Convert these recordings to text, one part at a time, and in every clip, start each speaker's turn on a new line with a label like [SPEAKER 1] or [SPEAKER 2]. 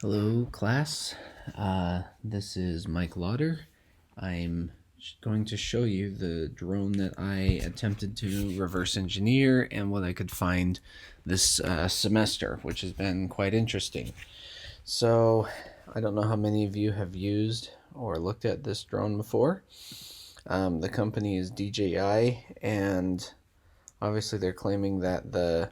[SPEAKER 1] Hello, class. This is Mike Lauder. I'm going to show you the drone that I attempted to reverse engineer and what I could find this semester, which has been quite interesting. So, I don't know how many of you have used or looked at this drone before. The company is DJI, and obviously they're claiming that their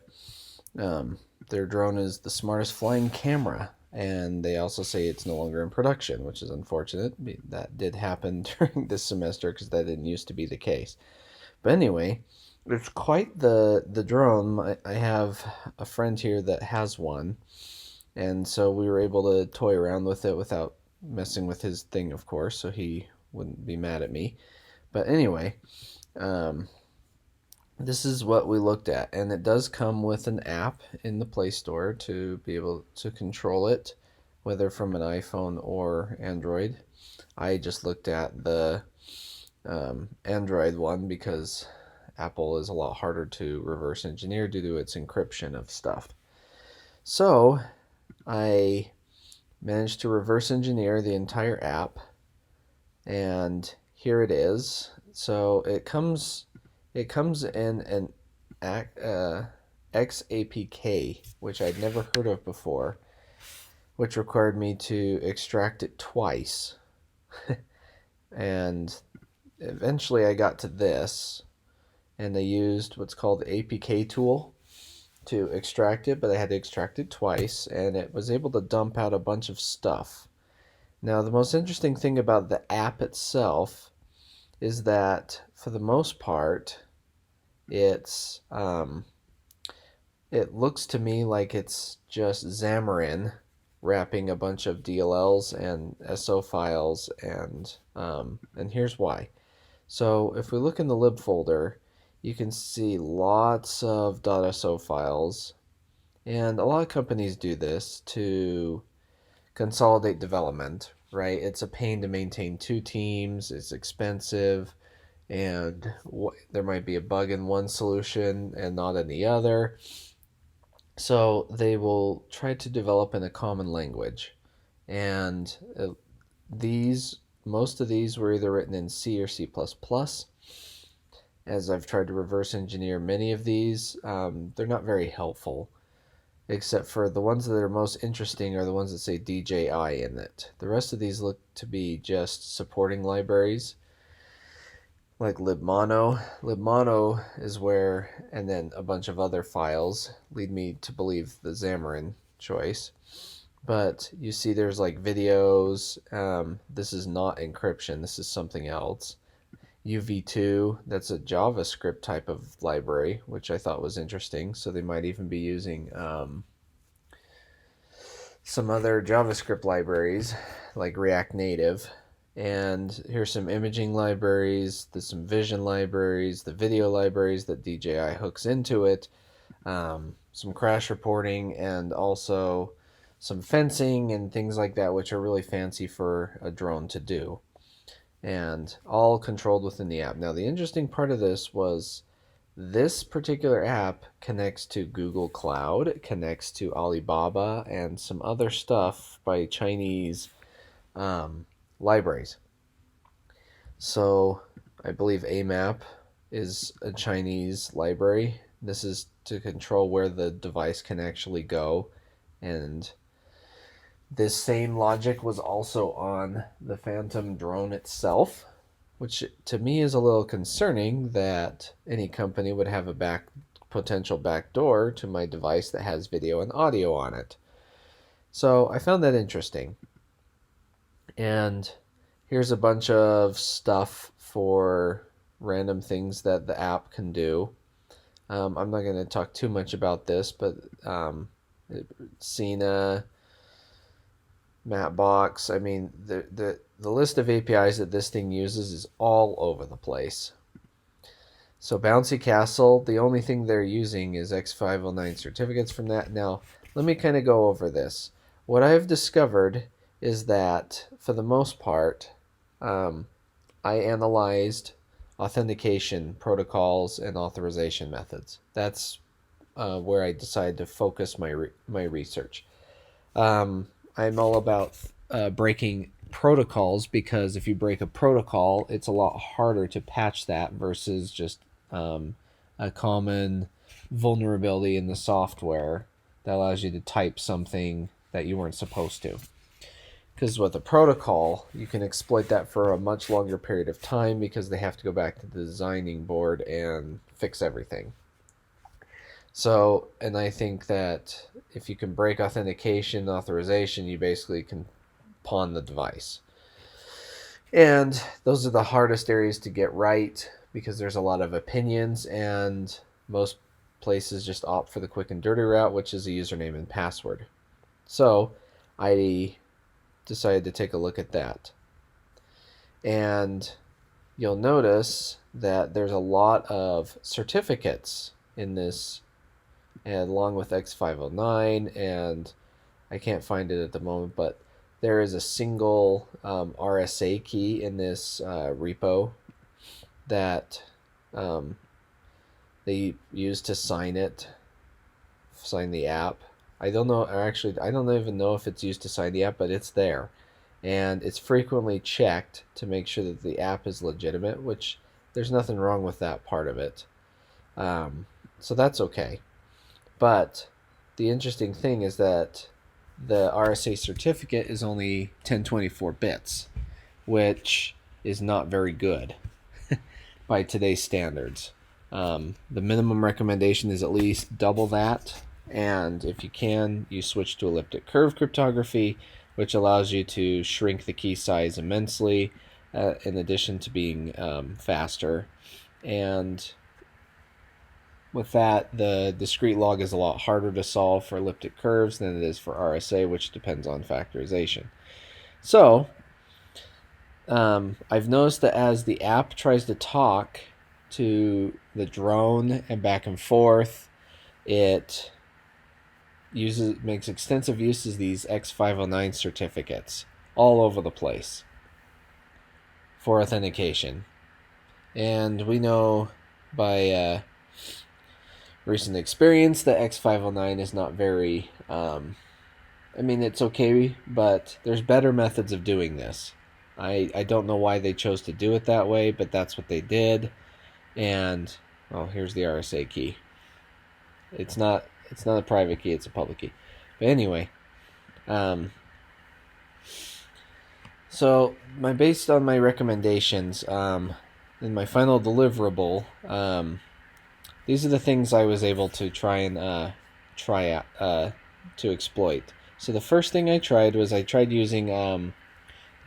[SPEAKER 1] drone is the smartest flying camera, and they also say it's no longer in production, which is unfortunate. That did happen during this semester because that didn't used to be the case. But anyway, it's quite the drone. I have a friend here that has one, and so we were able to toy around with it without messing with his thing, of course, so he wouldn't be mad at me. But anyway, um, this is what we looked at, and it does come with an app in the Play Store to be able to control it, whether from an iPhone or Android. I just looked at the Android one because Apple is a lot harder to reverse engineer due to its encryption of stuff. So I managed to reverse engineer the entire app, and here it is. So it comes in an XAPK, which I'd never heard of before, which required me to extract it twice. And eventually I got to this, and I used what's called the APK tool to extract it, but I had to extract it twice, and it was able to dump out a bunch of stuff. Now, the most interesting thing about the app itself is that, for the most part, it looks to me like it's just Xamarin wrapping a bunch of DLLs and SO files, and here's why. So if we look in the lib folder, you can see lots of .so files, and a lot of companies do this to consolidate development, right? It's a pain to maintain two teams, it's expensive, and there might be a bug in one solution and not in the other. So they will try to develop in a common language. And most of these were either written in C or C++. As I've tried to reverse engineer many of these, they're not very helpful, except for the ones that are most interesting are the ones that say DJI in it. The rest of these look to be just supporting libraries, like libmono. Libmono is where, and then a bunch of other files lead me to believe the Xamarin choice. But you see there's like videos. This is not encryption, this is something else. UV2, that's a JavaScript type of library, which I thought was interesting. So they might even be using some other JavaScript libraries like React Native. And here's some imaging libraries, there's some vision libraries, the video libraries that DJI hooks into it, some crash reporting, and also some fencing and things like that, which are really fancy for a drone to do, and all controlled within the app. Now, the interesting part of this was this particular app connects to Google Cloud, it connects to Alibaba, and some other stuff by Chinese libraries. So I believe AMAP is a Chinese library. This is to control where the device can actually go, and this same logic was also on the Phantom drone itself, which to me is a little concerning that any company would have a potential backdoor to my device that has video and audio on it. So I found that interesting. And here's a bunch of stuff for random things that the app can do. I'm not going to talk too much about this, but Cena, Mapbox, I mean, the list of APIs that this thing uses is all over the place. So Bouncy Castle, the only thing they're using is X509 certificates from that. Now, let me kind of go over this. What I've discovered is that, for the most part, I analyzed authentication protocols and authorization methods. That's where I decided to focus my research. I I'm all about breaking protocols, because if you break a protocol, it's a lot harder to patch that versus just a common vulnerability in the software that allows you to type something that you weren't supposed to. Because with a protocol, you can exploit that for a much longer period of time because they have to go back to the designing board and fix everything. So, and I think that if you can break authentication, authorization, you basically can pawn the device. And those are the hardest areas to get right because there's a lot of opinions, and most places just opt for the quick and dirty route, which is a username and password. So I decided to take a look at that. And you'll notice that there's a lot of certificates in this, and along with X509, and I can't find it at the moment, but there is a single RSA key in this repo that they use to sign the app. I don't know, or actually, I don't even know if it's used to sign the app, but it's there. And it's frequently checked to make sure that the app is legitimate, which there's nothing wrong with that part of it. So that's okay. But the interesting thing is that the RSA certificate is only 1024 bits, which is not very good by today's standards. The minimum recommendation is at least double that, and if you can, you switch to elliptic curve cryptography, which allows you to shrink the key size immensely, in addition to being faster. And with that, the discrete log is a lot harder to solve for elliptic curves than it is for RSA, which depends on factorization. So, I've noticed that as the app tries to talk to the drone and back and forth, it makes extensive use of these X509 certificates all over the place for authentication. And we know by recent experience that X509 is not very, it's okay, but there's better methods of doing this. I don't know why they chose to do it that way, but that's what they did. And, well, here's the RSA key. It's not a private key, it's a public key. But anyway, so based on my recommendations, in my final deliverable, these are the things I was able to try to exploit. So the first thing I tried using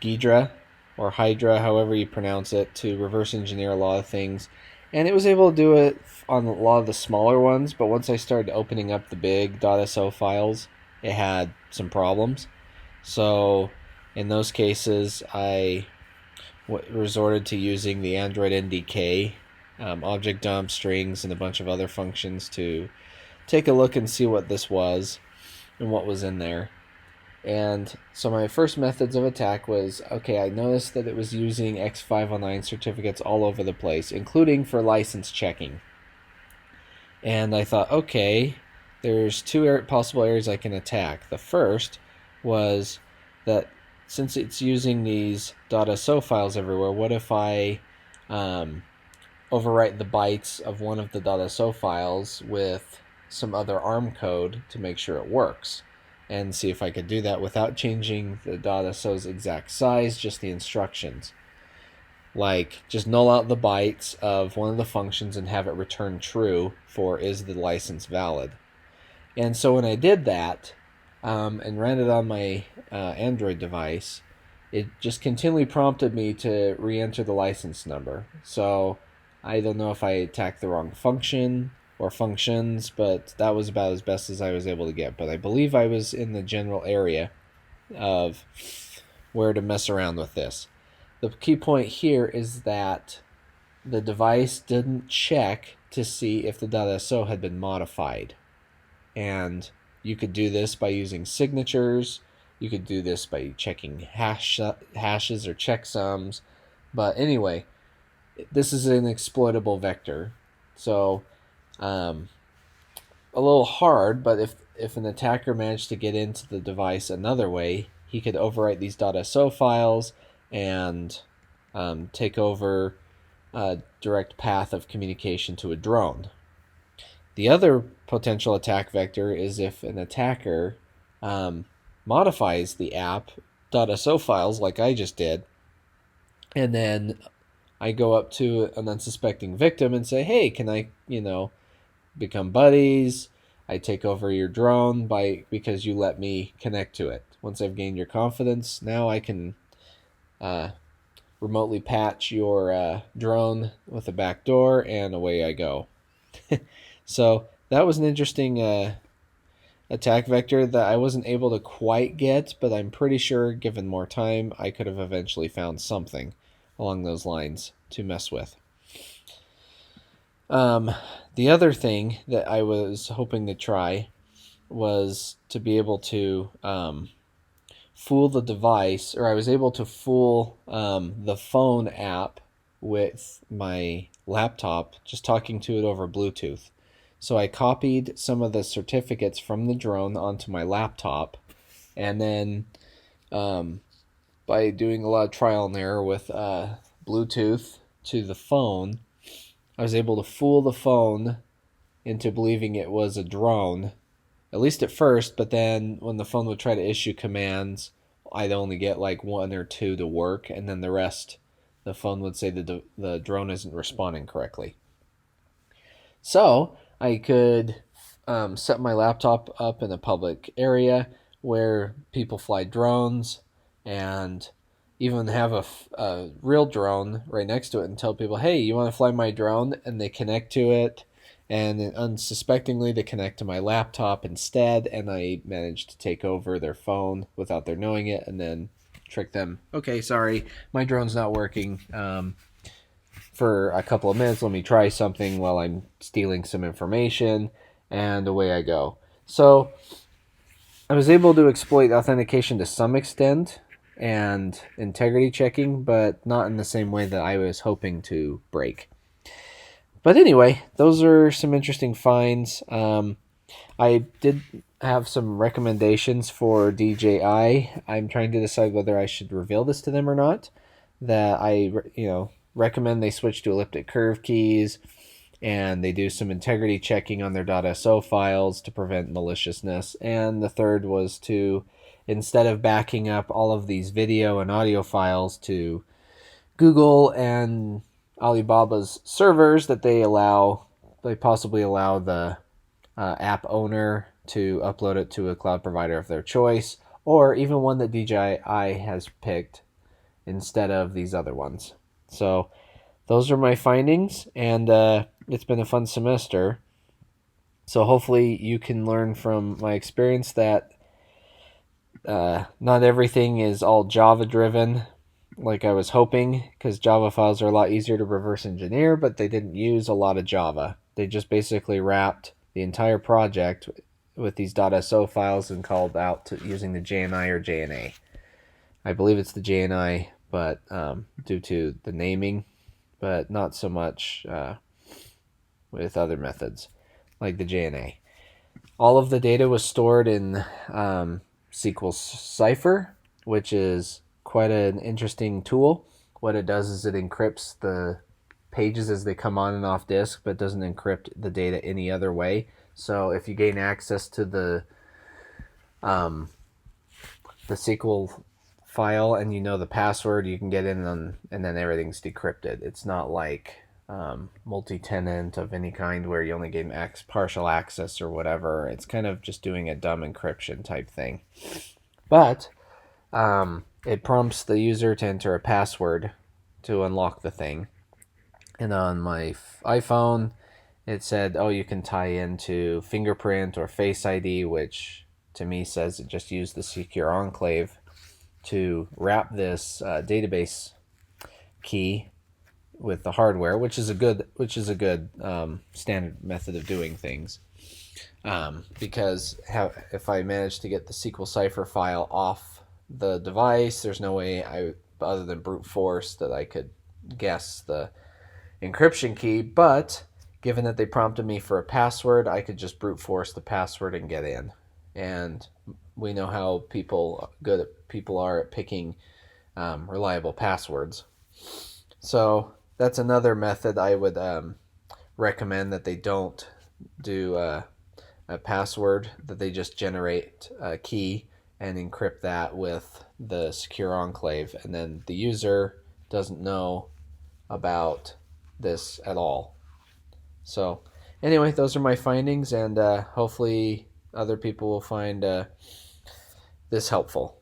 [SPEAKER 1] Ghidra or Hydra, however you pronounce it, to reverse engineer a lot of things. And it was able to do it on a lot of the smaller ones, but once I started opening up the big .so files, it had some problems. So in those cases, I resorted to using the Android NDK, object dump, strings, and a bunch of other functions to take a look and see what this was and what was in there. And so my first methods of attack was, okay, I noticed that it was using X509 certificates all over the place, including for license checking. And I thought, okay, there's two possible areas I can attack. The first was that since it's using these .so files everywhere, what if I overwrite the bytes of one of the .so files with some other ARM code to make sure it works, and see if I could do that without changing the .so's exact size, just the instructions. Like, just null out the bytes of one of the functions and have it return true for is the license valid. And so when I did that, and ran it on my Android device, it just continually prompted me to re-enter the license number. So I don't know if I attacked the wrong function or functions, but that was about as best as I was able to get. But I believe I was in the general area of where to mess around with this. The key point here is that the device didn't check to see if the .so had been modified. And you could do this by using signatures. You could do this by checking hashes or checksums. But anyway, this is an exploitable vector. So a little hard, but if an attacker managed to get into the device another way, he could overwrite these .so files and take over a direct path of communication to a drone. The other potential attack vector is if an attacker modifies the app .so files like I just did, and then I go up to an unsuspecting victim and say, hey, can I, become buddies? I take over your drone because you let me connect to it. Once I've gained your confidence, now I can remotely patch your drone with a backdoor, and away I go. So that was an interesting attack vector that I wasn't able to quite get, but I'm pretty sure, given more time, I could have eventually found something along those lines to mess with. The other thing that I was hoping to try was to be able to fool the device, or I was able to fool the phone app with my laptop, just talking to it over Bluetooth. So I copied some of the certificates from the drone onto my laptop, and then by doing a lot of trial and error with Bluetooth to the phone, I was able to fool the phone into believing it was a drone, at least at first, but then when the phone would try to issue commands, I'd only get like 1 or 2 to work, and then the rest, the phone would say the drone isn't responding correctly. So I could set my laptop up in a public area where people fly drones, and even have a real drone right next to it and tell people, hey, you want to fly my drone? And they connect to it, and unsuspectingly they connect to my laptop instead, and I managed to take over their phone without their knowing it, and then trick them, okay, sorry, my drone's not working for a couple of minutes, let me try something while I'm stealing some information, and away I go. So I was able to exploit authentication to some extent and integrity checking, but not in the same way that I was hoping to break. But anyway, those are some interesting finds. I did have some recommendations for DJI. I'm trying to decide whether I should reveal this to them or not. That I, recommend they switch to elliptic curve keys, and they do some integrity checking on their .so files to prevent maliciousness. And the third was to, instead of backing up all of these video and audio files to Google and Alibaba's servers, that they possibly allow the app owner to upload it to a cloud provider of their choice, or even one that DJI has picked instead of these other ones. So those are my findings, and it's been a fun semester. So hopefully you can learn from my experience that not everything is all Java driven like I was hoping, because Java files are a lot easier to reverse engineer, but they didn't use a lot of Java. They just basically wrapped the entire project with these .so files and called out using the JNI or JNA. I believe it's the JNI, but due to the naming, but not so much with other methods like the JNA. All of the data was stored in SQL Cipher, which is quite an interesting tool. What it does is it encrypts the pages as they come on and off disk, but doesn't encrypt the data any other way. So if you gain access to the SQL file and you know the password, you can get in and then everything's decrypted. It's not like multi-tenant of any kind where you only gain partial access or whatever. It's kind of just doing a dumb encryption type thing. But it prompts the user to enter a password to unlock the thing. And on my iPhone, it said, oh, you can tie into fingerprint or Face ID, which to me says it just used the secure enclave to wrap this database key with the hardware, which is a good standard method of doing things. Because if I manage to get the SQL Cipher file off the device, there's no way other than brute force that I could guess the encryption key. But given that they prompted me for a password, I could just brute force the password and get in. And we know how people are at picking reliable passwords. So that's another method I would recommend, that they don't do a password, that they just generate a key and encrypt that with the secure enclave, and then the user doesn't know about this at all. So anyway, those are my findings, and hopefully other people will find this helpful.